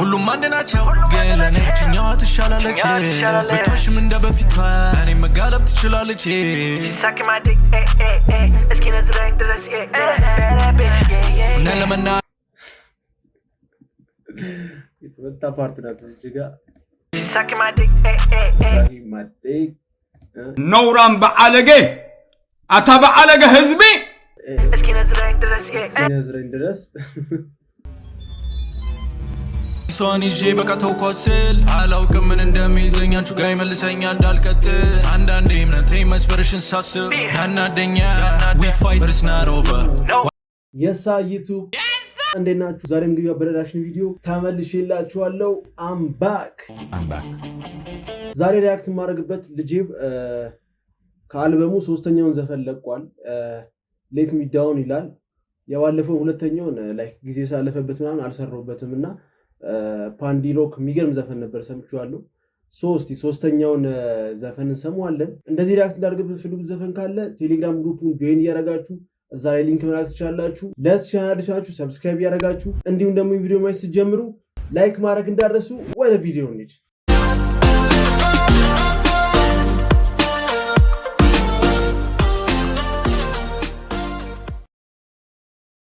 ሁሉም አንድ ናቸው ግን ለኔ እችኛዋ ትሻላለች ብትወሽም እንደ በፊቷ እኔ መጋለብ ትችላለች ሳክማዲክ እስኪ ነዝረኝ ድረስ ነለመና የተመታ ፓርት ናት እዚህ ጋር ሳክማዲክ نوران بعالقه أتا بعالقه هزبي እስኪ ነዝረኝ ድረስ ሶኒ ጄ በቃ ተውኳስል አላውቅም ምን እንደሚይዘኝ አንቺ ጋር ይመልሰኛል እንዳልቀጥል አንዳንዴ እምነቴ መስበርሽን ሳስብ ያናደኛ we fight but it's not over የሳ ዩቲዩብ እንዴት ናችሁ? ዛሬም እንግዲህ በረዳሽን ቪዲዮ ተመልሼላችኋለሁ። I'm back ዛሬ ሪአክት ማድረግበት ልጄብ ከአልበሙ ሶስተኛውን ዘፈን ለቋል። ሌት ሚ ዳውን ይላል። የባለፈው ሁለተኛውን ላይክ ጊዜ ሳለፈበት ምናምን አልሰራሁበትምና ፓንዲሮክ የሚገርም ዘፈን ነበር ሰምቼዋለሁ። ሶስተኛውን ዘፈን እንሰማዋለን። እንደዚህ ሪአክት እንዳደርግበት ፈልጉት ዘፈን ካለ ቴሌግራም ግሩፑን ጆይን ያደርጋችሁ እዛ ላይ ሊንክ መላክ ትችላላችሁ። ለዚህ ቻናል አዲሳችሁ ሰብስክራይብ ያደርጋችሁ እንዲሁም ደግሞ ቪዲዮ ማየት ስትጀምሩ ላይክ ማድረግ እንዳትረሱ። ወደ ቪዲዮ እንሂድ።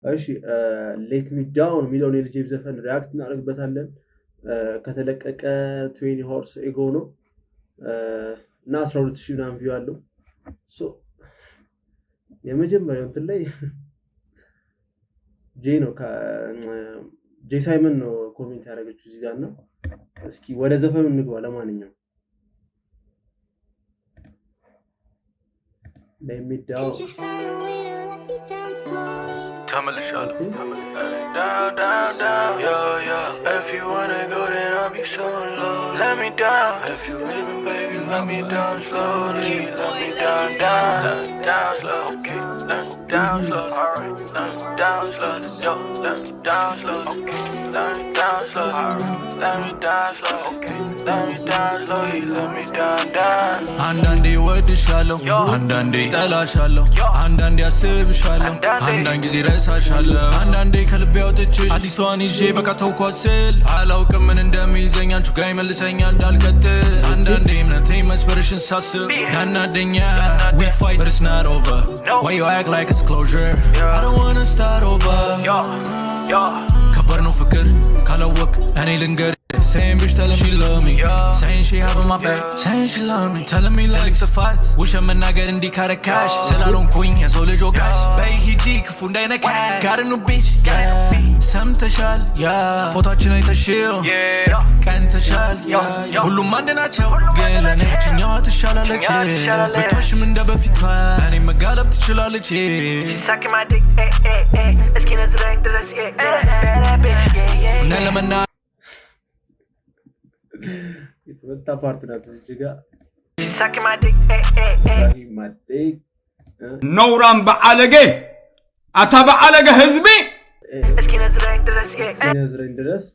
እሺ ሌት ሚ ዳውን ሚሊዮን የልጄብ ዘፈን ሪአክት እናደርግበታለን። ከተለቀቀ 20 ሆርስ ኤጎ ነው እና 12000 ምናምን ቪው አለው። የመጀመሪያው እንትን ላይ ጄ ነው ጄ ሳይመን ነው ኮሜንት ያደረገችው እዚህ ጋር ነው። እስኪ ወደ ዘፈኑ እንግባ። ለማንኛውም let me down ተመልሻለሁ down yeah if you wanna go then I'll be so low let me down if you leaving baby let me down slowly let me down slow okay down slow alright down slow down slow okay down slow alright let me down slow okay let me down slow let me down አንዳንዴ ወድሻለሁ አንዳንዴ ጠላሻለሁ አንዳንዴ አስብሻለሁ አንዳንዴ ጊዜ ረሳሻለሁ አንዳንዴ ከልቤ አውጥቼሽ አዲሷን ይዤ በቃ ተውኳስል አላውቅም ምን እንደሚይዘኝ አንቺ ጋር ይመልሰኛል እንዳልቀጥል አንዳንዴ እምነቴ መስበርሽን ሳስብ ያናደኛ we fight but it's not over why you act like it's closure I don't wanna start over ከባድ ነው ፍቅር ካላወቅ እኔ ልንገር saying bitch telling she love me saying she having my back saying she love me telling me like the fight wish I'm not getting the kind of cash said I don't queen yeah so little guys bay hiji ክፉ እንዳይነካሽ got a new bitch ሰምተሻል ፎቶአችን አይተሽው ቀንተሻል ሁሉም አንድ ናቸው ግን ለኔ እችኛዋ ትሻላለች ብትወሽም እንደ በፊቷ እኔ መጋለብ ትችላለች ሳክማዲክ እስኪ ነዝረኝ ድረስ ነለመና የተመታ ፓርት ናት እዚህ ጋር ሳክማዲክ نوران بعالقه أتا بعالقه هزبي እስኪ ነዝረኝ ድረስ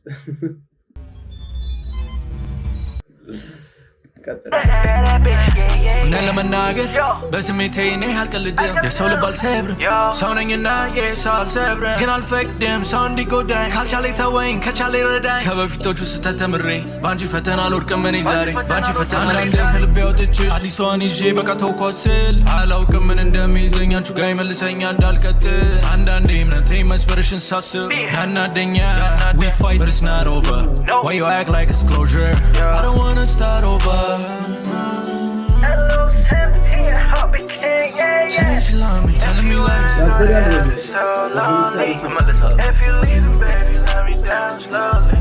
ነለመናገር በስሜቴ እኔ አልቀልድም የሰው ልብ አልሰብርም ሰው ነኝና የሰው አልሰብርም ግን አልፈቅድም ሰው እንዲጎዳኝ ካልቻለ ተወኝ ከቻለ ይረዳኝ ከበፊቶቹ ስህተት ተምሬ በአንቺ ፈተና አልወድቅም እኔ ዛሬ በአንቺ ፈተና አንዳንዴ ከልቤ አውጥቼሽ አዲሷን ይዤ በቃ ተውኳስል አላውቅም ምን እንደሚይዘኝ አንቺ ጋር ይመልሰኛል እንዳልቀጥል አንዳንዴ እምነቴ መስበርሽን ሳስብ ያናደኛ we fight but it's not over why you act like it's closure I don't wanna start over saying she love me telling me like so lonely if you leave baby let me down slowly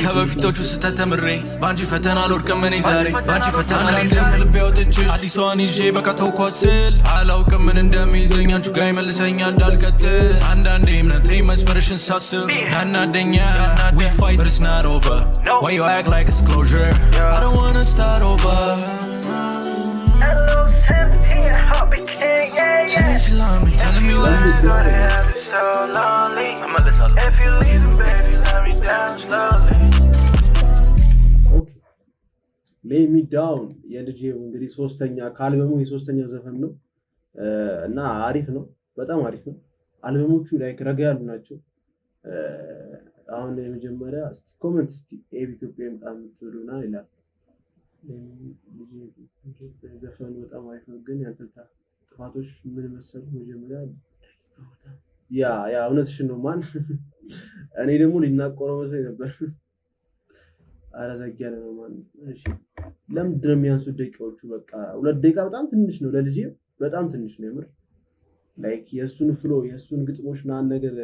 ከበፊቶቹ ስህተት ተምሬ በአንቺ ፈተና አልወድቅም እኔ ዛሬ በአንቺ ፈተና አንዳንዴ ከልቤ አውጥቼሽ አዲሷን ይዤ በቃ ተውኳስል አላውቅም ምን እንደሚይዘኝ አንቺ ጋር ይመልሰኛል እንዳልቀጥል አንዳንዴ እምነቴ መስበርሽን ሳስብ ያናደኛ we fight but it's not over why you act like it's closure I don't wanna start over saying she love me telling me like so lonely if you leave baby let me down slowly let me down የልጄብ እንግዲህ ሶስተኛ ከአልበሙ የሶስተኛው ዘፈን ነው እና አሪፍ ነው በጣም አሪፍ ነው አልበሞቹ ላይክ ረጋ ያሉ ናቸው አሁን የመጀመሪያ እስቲ ኮሜንት እስቲ ኢትዮጵያ በጣም ትሉና ይላል ዘፈኑ በጣም አሪፍ ነው ግን ያንተ ጥፋቶች ምን መሰሉ መጀመሪያ ያ እውነትሽን ነው ማን እኔ ደግሞ ሊናቆረው መስሎኝ ነበር አረዘጋለ ነው ማን እሺ ለምንድን ነው የሚያንሱት ደቂቃዎቹ በቃ 2 ደቂቃ በጣም ትንሽ ነው ለልጄ በጣም ትንሽ ነው የምር ላይክ የሱን ፍሎ የሱን ግጥሞች ምናምን ነገር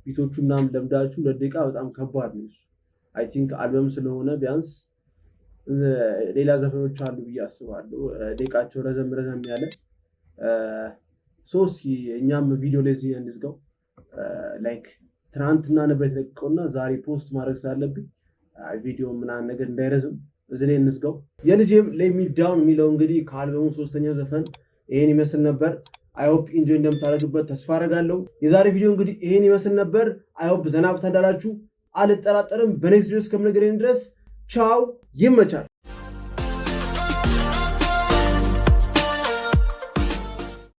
ቢቶቹ ምናምን ለምዳችሁ 2 ደቂቃ በጣም ከባድ ነው አይ ቲንክ አልበም ስለሆነ ቢያንስ ሌላ ዘፈኖች አሉ ብዬ አስባለሁ ደቂቃቸው ረዘም ያለ ሶስት እኛም ቪዲዮ ላይ እዚህ እንዝጋው ላይክ ትናንትና ነበር የተለቀቀውና ዛሬ ፖስት ማድረግ ስላለብኝ ቪዲዮ ምናምን ነገር እንዳይረዝም እዚህ ላይ እንዝጋው የልጄም ሌት ሚ ዳውን የሚለው እንግዲህ ከአልበሙ 3ኛው ዘፈን ይሄን ይመስል ነበር አይ ሆፕ ኢንጆይ እንደምታደርጉበት ተስፋ አደርጋለሁ የዛሬ ቪዲዮ እንግዲህ ይሄን ይመስል ነበር አይ ሆፕ ዘና ብታዳላችሁ አልጠራጠርም በኔክስት ቪዲዮ እስከምንገናኝ ድረስ ቻው ይመቻል